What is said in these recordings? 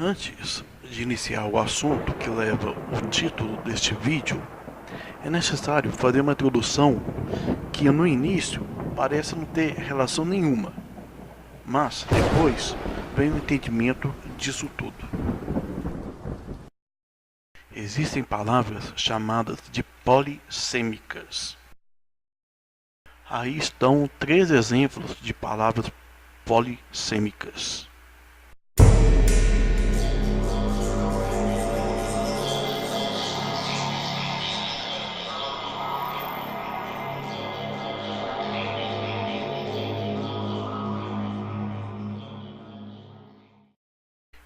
Antes de iniciar o assunto que leva o título deste vídeo, é necessário fazer uma introdução que no início parece não ter relação nenhuma, mas depois vem o entendimento disso tudo. Existem palavras chamadas de polissêmicas. Aí estão 3 exemplos de palavras polissêmicas.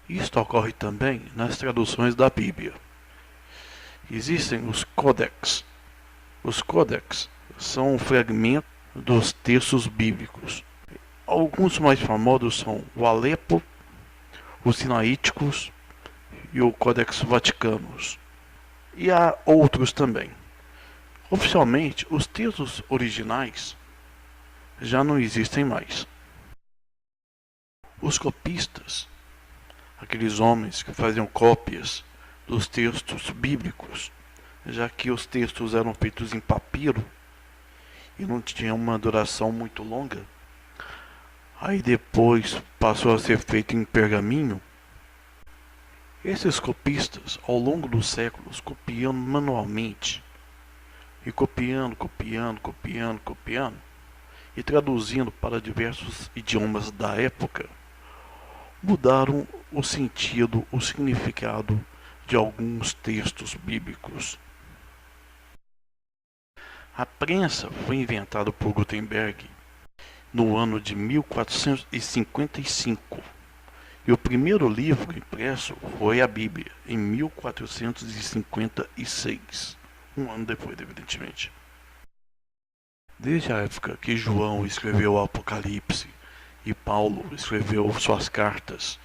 Isto ocorre também nas traduções da Bíblia. Existem os códex. Os códex são fragmentos dos textos bíblicos. Alguns mais famosos são o Alepo, os Sinaíticos e o Codex Vaticanus. E há outros também. Oficialmente, os textos originais já não existem mais. Os copistas, aqueles homens que faziam cópias dos textos bíblicos, já que os textos eram feitos em papiro e não tinham uma duração muito longa, aí depois passou a ser feito em pergaminho. Esses copistas, ao longo dos séculos, copiando manualmente, e copiando, e traduzindo para diversos idiomas da época, mudaram o sentido, o significado de alguns textos bíblicos. A prensa foi inventada por Gutenberg no ano de 1455 e o primeiro livro impresso foi a Bíblia, em 1456, um ano depois, evidentemente. Desde a época que João escreveu o Apocalipse e Paulo escreveu suas cartas,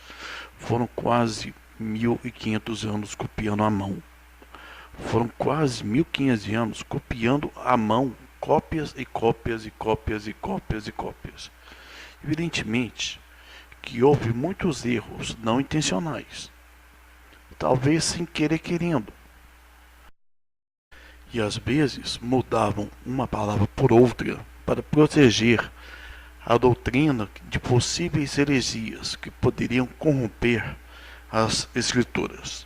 foram quase 1500 anos copiando à mão. Foram quase 1500 anos copiando à mão, cópias e cópias e cópias e cópias e cópias. Evidentemente que houve muitos erros não intencionais, talvez sem querer querendo. E às vezes mudavam uma palavra por outra para proteger a doutrina de possíveis heresias que poderiam corromper as escrituras.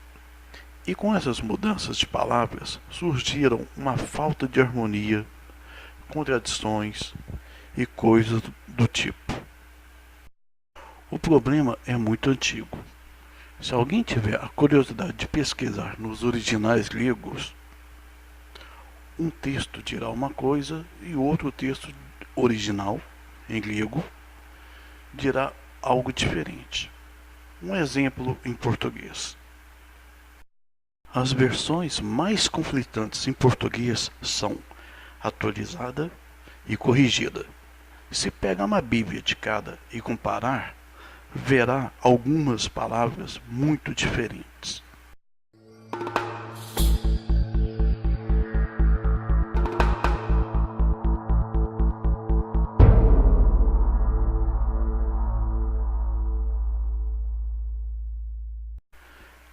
E com essas mudanças de palavras surgiram uma falta de harmonia, contradições e coisas do tipo. O problema é muito antigo. Se alguém tiver a curiosidade de pesquisar nos originais gregos, um texto dirá uma coisa e outro texto original, em grego, dirá algo diferente. Um exemplo em português. As versões mais conflitantes em português são atualizada e corrigida. Se pegar uma Bíblia de cada e comparar, verá algumas palavras muito diferentes.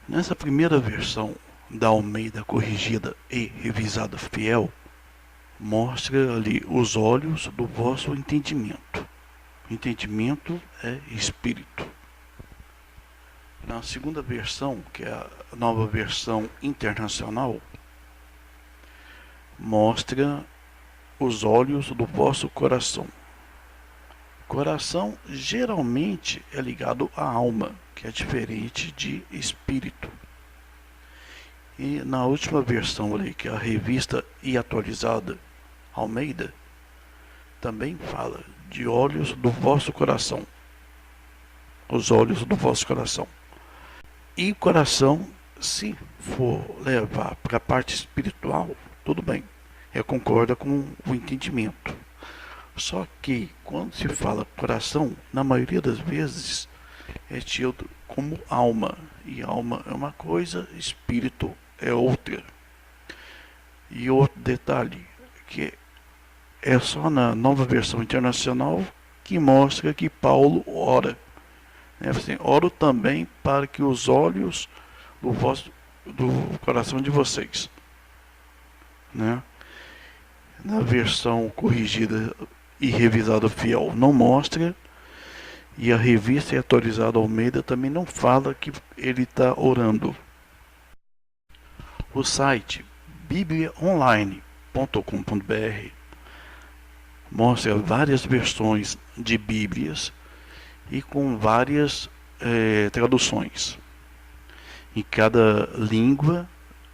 Nessa primeira versão da Almeida corrigida e revisada fiel, mostra ali os olhos do vosso entendimento. Entendimento é espírito. Na segunda versão, que é a nova versão internacional, mostra os olhos do vosso coração. Coração geralmente é ligado à alma, que é diferente de espírito. E na última versão ali, que é a revista e atualizada Almeida, também fala de olhos do vosso coração. Os olhos do vosso coração. E o coração, se for levar para a parte espiritual, tudo bem. Concorda com o entendimento. Só que, quando se fala coração, na maioria das vezes, é tido como alma. E alma é uma coisa, espírito é outra. E outro detalhe, que é só na nova versão internacional que mostra que Paulo ora. Assim, oro também para que os olhos do coração de vocês, né? Na versão corrigida e revisada fiel não mostra, e a revista atualizada Almeida também não fala que ele está orando. O site bibliaonline.com.br mostra várias versões de Bíblias e com várias traduções. Em cada língua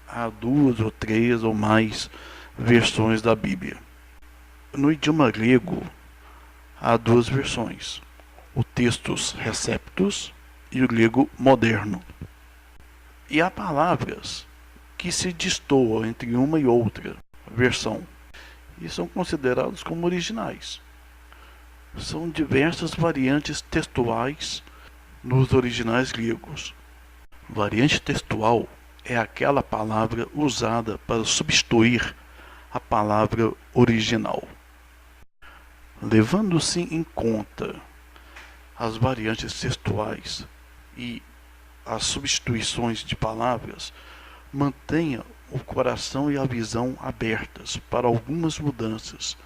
há 2 ou 3 ou mais versões da Bíblia. No idioma grego há 2 versões, o Textus Receptus e o grego moderno. E há palavras que se destoam entre uma e outra versão e são considerados como originais. São diversas variantes textuais nos originais gregos. Variante textual é aquela palavra usada para substituir a palavra original. Levando-se em conta as variantes textuais e as substituições de palavras, mantenha o coração e a visão abertas para algumas mudanças,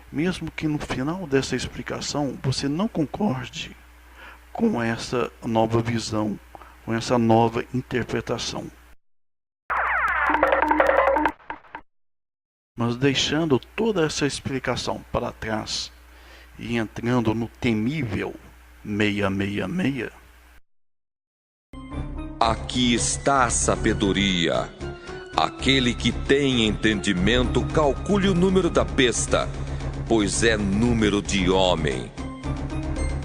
mesmo que no final dessa explicação você não concorde com essa nova visão, com essa nova interpretação. Mas deixando toda essa explicação para trás e entrando no temível 666, aqui está a sabedoria. Aquele que tem entendimento, calcule o número da besta, pois é número de homem.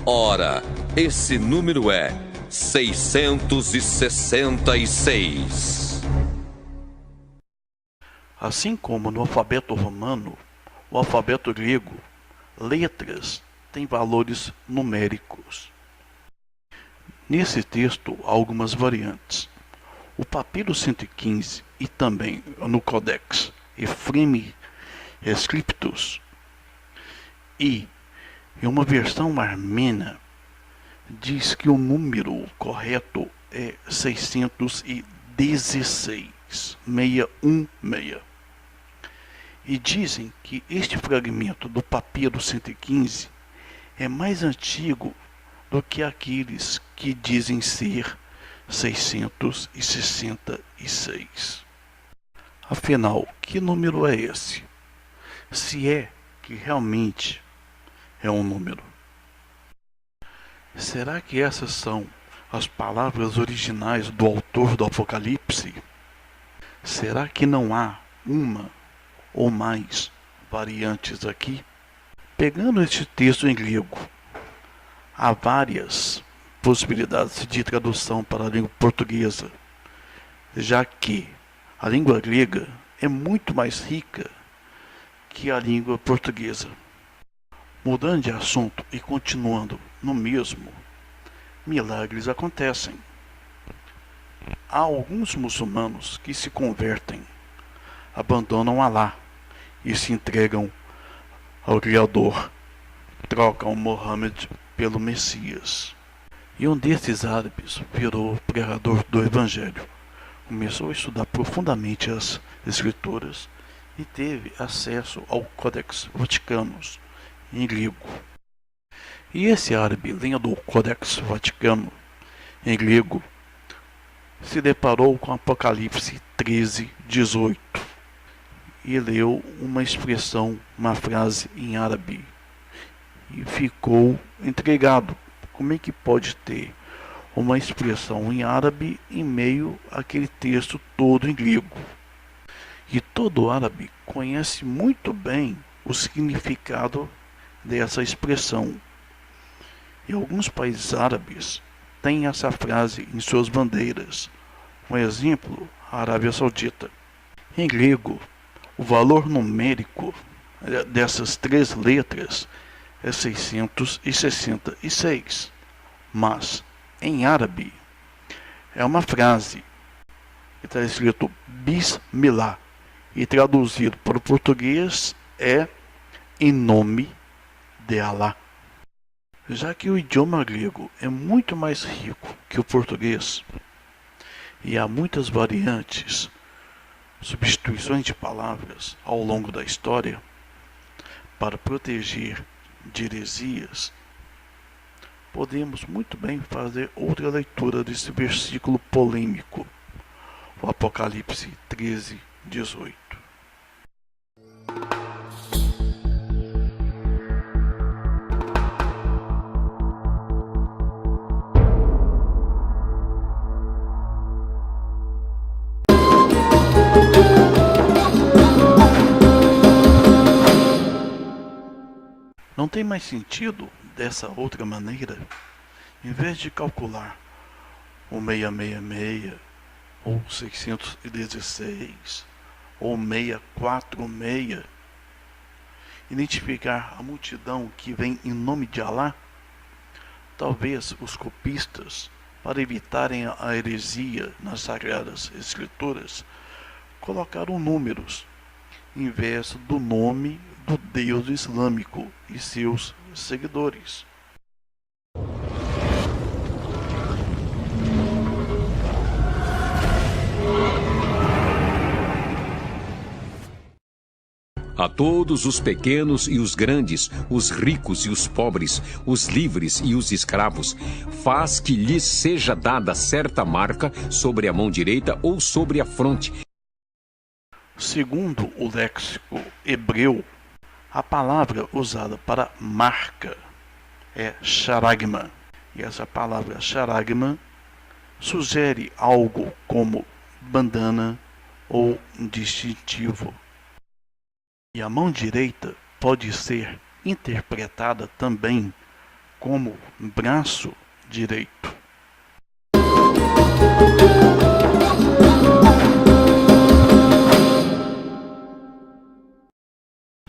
Ora, esse número é 666. Assim como no alfabeto romano, o alfabeto grego, letras têm valores numéricos. Nesse texto há algumas variantes. O papiro 115 e também no Codex Ephraemi Scriptus e em uma versão armênia diz que o número correto é 616, 616. E dizem que este fragmento do papiro 115 é mais antigo do que aqueles que dizem ser 666. Afinal, que número é esse? Se é que realmente é um número. Será que essas são as palavras originais do autor do Apocalipse? Será que não há uma ou mais variantes aqui? Pegando este texto em grego, há várias possibilidades de tradução para a língua portuguesa, já que a língua grega é muito mais rica que a língua portuguesa. Mudando de assunto e continuando no mesmo, milagres acontecem. Há alguns muçulmanos que se convertem, abandonam Alá e se entregam ao Criador, trocam Mohammed pelo Messias. E um desses árabes virou pregador do Evangelho, começou a estudar profundamente as Escrituras e teve acesso ao Codex Vaticanus em grego. E esse árabe, lendo o Codex Vaticano em grego, se deparou com Apocalipse 13:18 e leu uma expressão, uma frase em árabe e ficou intrigado. Como é que pode ter uma expressão em árabe em meio àquele texto todo em grego? E todo árabe conhece muito bem o significado dessa expressão. E alguns países árabes têm essa frase em suas bandeiras. Um exemplo, a Arábia Saudita. Em grego, o valor numérico dessas 3 letras é 666, mas em árabe é uma frase que está escrito Bismillah e traduzido para o português é em nome de Alá. Já que o idioma grego é muito mais rico que o português e há muitas variantes, substituições de palavras ao longo da história, para proteger de heresias, podemos muito bem fazer outra leitura desse versículo polêmico, o Apocalipse 13:18. Não tem mais sentido dessa outra maneira? Em vez de calcular o 666, ou 616, ou 646, identificar a multidão que vem em nome de Alá? Talvez os copistas, para evitarem a heresia nas Sagradas Escrituras, colocaram números em vez do nome do Deus islâmico e seus seguidores. A todos os pequenos e os grandes, os ricos e os pobres, os livres e os escravos, faz que lhes seja dada certa marca sobre a mão direita ou sobre a fronte. Segundo o léxico hebreu, a palavra usada para marca é charagma. E essa palavra charagma sugere algo como bandana ou distintivo. E a mão direita pode ser interpretada também como braço direito.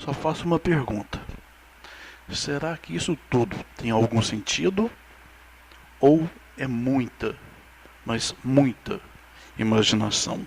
Só faço uma pergunta: será que isso tudo tem algum sentido? Ou é muita, mas muita imaginação?